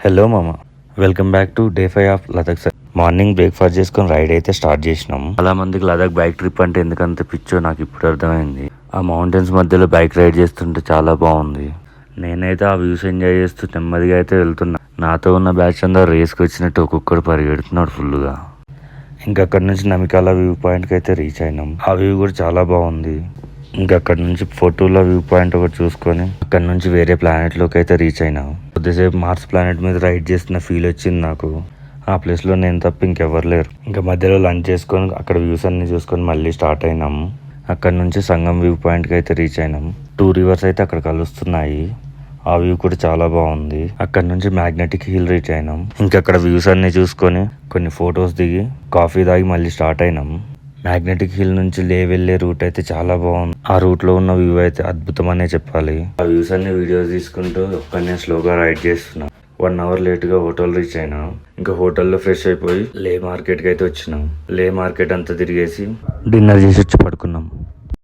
Hello మామ, welcome back to day 5 of Ladakh sir. Morning breakfast చేసుకొని ride అయితే start చేసినాం. చాలా మందికి లదాఖ్ బైక్ ట్రిప్ అంటే ఎందుకంత పిచ్చో నాకు ఇప్పుడు అర్థమైంది. ఆ మౌంటైన్స్ మధ్యలో బైక్ రైడ్ చేస్తుంటే చాలా బాగుంది. నేనైతే ఆ వ్యూస్ ఎంజాయ్ చేస్తూ నెమ్మదిగా అయితే వెళ్తున్నా. నాతో ఉన్న బ్యాచ్ అందరూ రేస్కి వచ్చినట్టు ఒక్కొక్కడు పరిగెడుతున్నాడు ఫుల్గా. ఇంకా అక్కడ నుంచి నమికాల వ్యూ పాయింట్కి అయితే రీచ్ అయినాం. ఆ వ్యూ కూడా చాలా బాగుంది. ఇంకా అక్కడ నుంచి ఫోటోలో వ్యూ పాయింట్ ఒకటి చూసుకొని అక్కడ నుంచి వేరే ప్లానెట్ లోకి అయితే రీచ్ అయినా. కొద్దిసేపు మార్స్ ప్లానెట్ మీద రైడ్ చేస్తున్న ఫీల్ వచ్చింది నాకు. ఆ ప్లేస్ లో నేను తప్ప ఇంకెవరు లేరు. ఇంకా మధ్యలో లంచ్ చేసుకొని అక్కడ వ్యూస్ అన్ని చూసుకొని మళ్ళీ స్టార్ట్ అయినాము. అక్కడ నుంచి సంగం వ్యూ పాయింట్ కి అయితే రీచ్ అయినాం. 2 రివర్స్ అయితే అక్కడ కలుస్తున్నాయి. ఆ వ్యూ కూడా చాలా బాగుంది. అక్కడ నుంచి మ్యాగ్నెటిక్ హిల్ రీచ్ అయినాం. ఇంకా అక్కడ వ్యూస్ అన్ని చూసుకొని కొన్ని ఫొటోస్ దిగి కాఫీ తాగి మళ్ళీ స్టార్ట్ అయినాం. మ్యాగ్నెటిక్ హిల్ నుంచి లే వెళ్లే రూట్ అయితే చాలా బాగుంది. ఆ రూట్ లో ఉన్న వ్యూ అయితే అద్భుతం అనే చెప్పాలి. ఆ వ్యూస్ అన్ని వీడియోస్ తీసుకుంటూ ఒక్కనే స్లోగా రైడ్ చేస్తున్నా. 1 అవర్ లేట్ గా హోటల్ రీచ్ అయినా. ఇంకా హోటల్లో ఫ్రెష్ అయిపోయి లే మార్కెట్ కి అయితే వచ్చినాం. లే మార్కెట్ అంతా తిరిగేసి డిన్నర్ చేసి వచ్చి పడుకున్నాం.